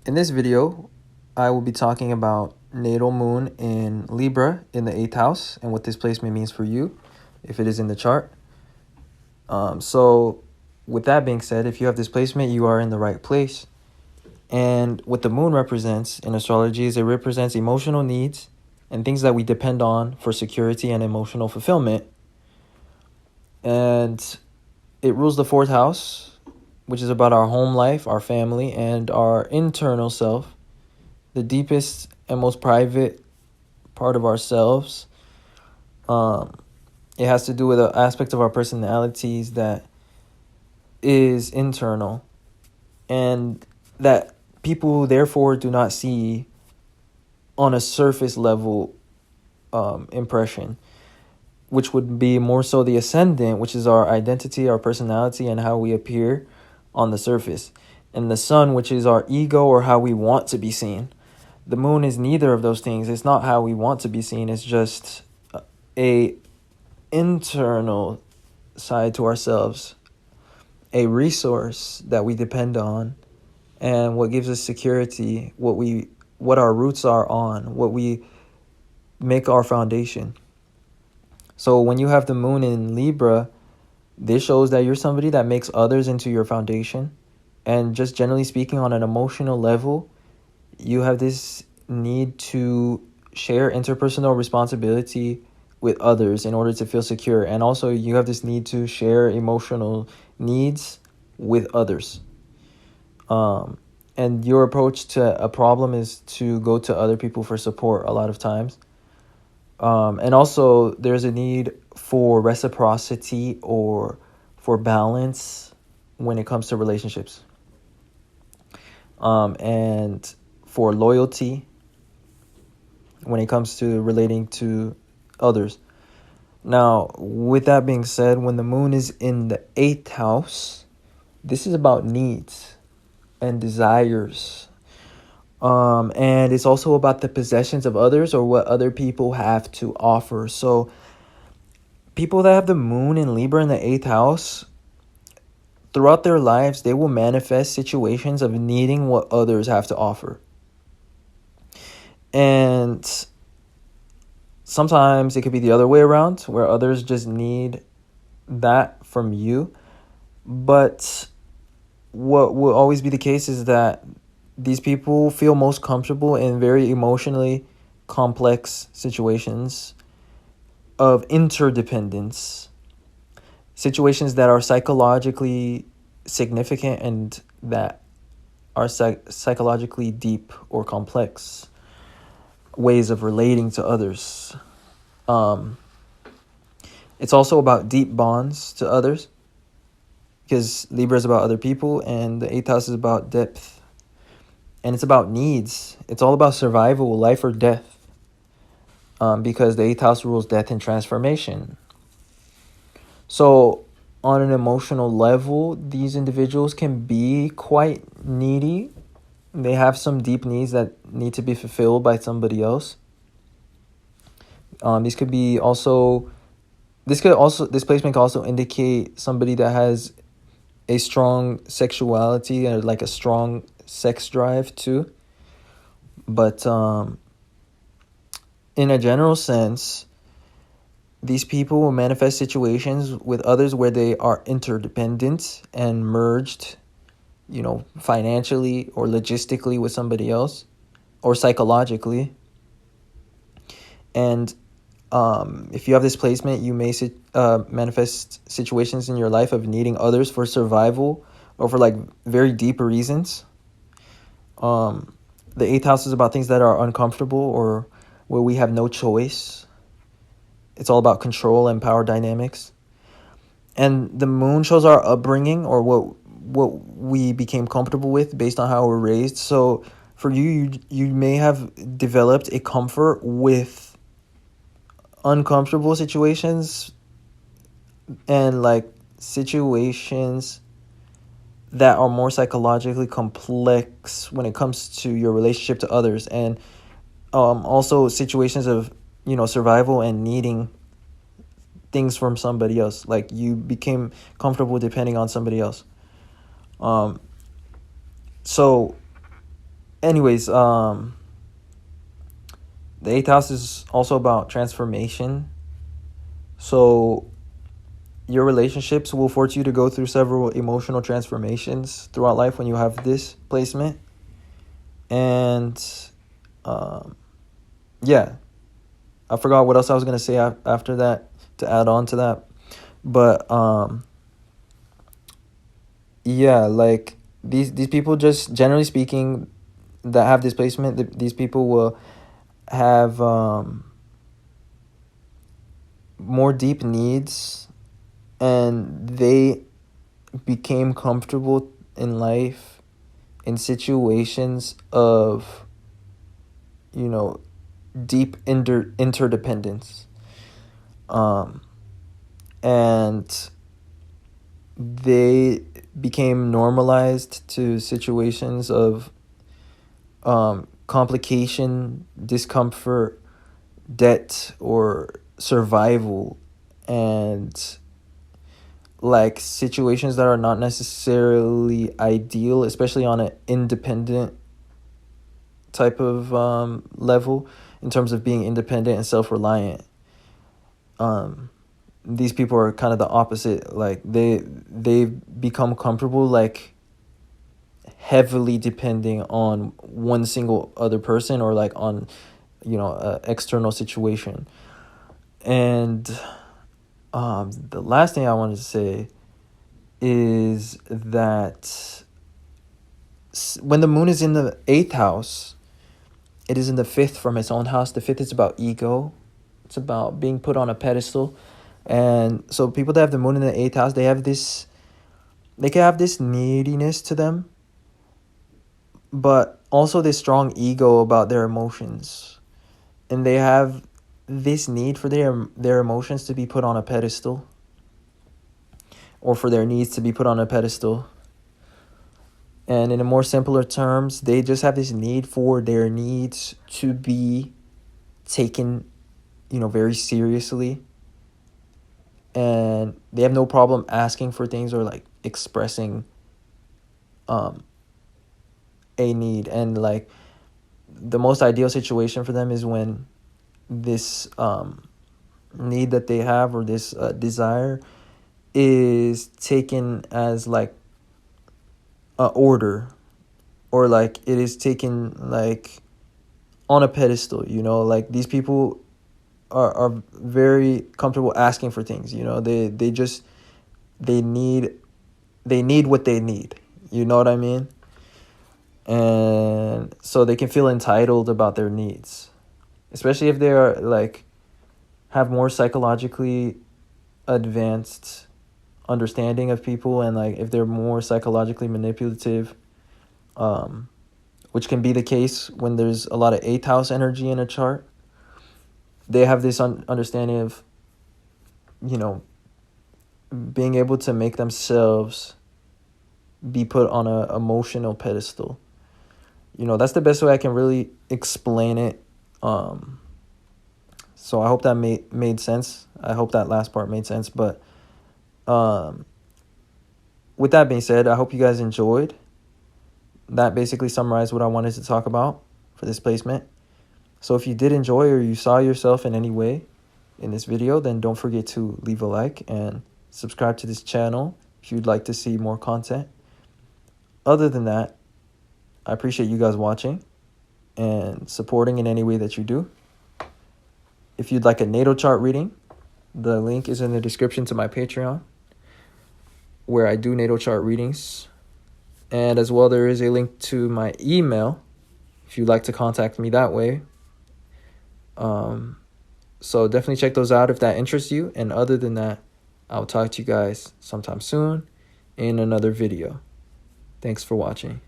In this video, I will be talking about natal moon in Libra in the 8th house and what this placement means for you if it is in the chart. So with that being said, if you have this placement, you are in the right place. And what the moon represents in astrology is it represents emotional needs and things that we depend on for security and emotional fulfillment. And it rules the 4th house, which is about our home life, our family, and our internal self, the deepest and most private part of ourselves. It has to do with an aspect of our personalities that is internal and that people therefore do not see on a surface level impression, which would be more so the ascendant, which is our identity, our personality, and how we appear on the surface, and the sun, which is our ego or how we want to be seen. The moon is neither of those things. It's not how we want to be seen. It's just a internal side to ourselves, a resource that we depend on, and what gives us security, what our roots are on, what we make our foundation. So when you have the moon in Libra, this shows that you're somebody that makes others into your foundation. And just generally speaking, on an emotional level, you have this need to share interpersonal responsibility with others in order to feel secure. And also you have this need to share emotional needs with others. And your approach to a problem is to go to other people for support a lot of times. And also there's a need for reciprocity or for balance when it comes to relationships. And for loyalty when it comes to relating to others. Now, with that being said, when the moon is in the 8th house, this is about needs and desires. And it's also about the possessions of others or what other people have to offer. So people that have the moon in Libra in the 8th house, throughout their lives, they will manifest situations of needing what others have to offer. And sometimes it could be the other way around, where others just need that from you. But what will always be the case is that these people feel most comfortable in very emotionally complex situations of interdependence, situations that are psychologically significant and that are psychologically deep or complex ways of relating to others. It's also about deep bonds to others, because Libra is about other people and the 8th house is about depth. And it's about needs. It's all about survival, life or death, because the 8th house rules death and transformation. So on an emotional level, these individuals can be quite needy. They have some deep needs that need to be fulfilled by somebody else. This placement can also indicate somebody that has a strong sexuality and like a strong sex drive too. But in a general sense, these people will manifest situations with others where they are interdependent and merged, financially or logistically with somebody else or psychologically. And if you have this placement, you may manifest situations in your life of needing others for survival or for like very deep reasons. The 8th house is about things that are uncomfortable or where we have no choice. It's all about control and power dynamics. And the moon shows our upbringing or what we became comfortable with based on how we're raised. So for you may have developed a comfort with uncomfortable situations and like situations that are more psychologically complex when it comes to your relationship to others, and also situations of survival and needing things from somebody else. Like you became comfortable depending on somebody else. So anyways, the eighth house is also about transformation. So your relationships will force you to go through several emotional transformations throughout life when you have this placement. And yeah, I forgot what else I was going to say after that to add on to that. But yeah, like these people, just generally speaking, that have this placement, these people will have more deep needs, and they became comfortable in life in situations of, you know, deep interdependence. And they became normalized to situations of complication, discomfort, debt, or survival, and like situations that are not necessarily ideal, especially on an independent type of level, in terms of being independent and self-reliant. These people are kind of the opposite. Like they become comfortable, like heavily depending on one single other person, or like on, you know, a external situation. And the last thing I wanted to say is that when the moon is in the eighth house, it is in the fifth from its own house. The fifth is about ego. It's about being put on a pedestal. And so people that have the moon in the eighth house, they can have this neediness to them, but also this strong ego about their emotions. And they have this need for their emotions to be put on a pedestal, or for their needs to be put on a pedestal. And in a more simpler terms, they just have this need for their needs to be taken, you know, very seriously. And they have no problem asking for things, or like expressing a need. And like the most ideal situation for them is when this need that they have, or this desire, is taken as like a order, or like it is taken like on a pedestal, you know. Like these people are very comfortable asking for things, you know. They need what they need, you know what I mean? And so they can feel entitled about their needs, especially if they are like have more psychologically advanced understanding of people, and like if they're more psychologically manipulative, which can be the case when there's a lot of eighth house energy in a chart. They have this understanding of, you know, being able to make themselves be put on a emotional pedestal. You know, that's the best way I can really explain it. So I hope that made sense. I hope that last part made sense. But with that being said, I hope you guys enjoyed. That basically summarized what I wanted to talk about for this placement. So if you did enjoy, or you saw yourself in any way in this video, then don't forget to leave a like and subscribe to this channel if you'd like to see more content. Other than that, I appreciate you guys watching and supporting in any way that you do. If you'd like a natal chart reading, the link is in the description to my Patreon, where I do natal chart readings. And as well, there is a link to my email if you'd like to contact me that way. So definitely check those out if that interests you. And other than that, I'll talk to you guys sometime soon in another video. Thanks for watching.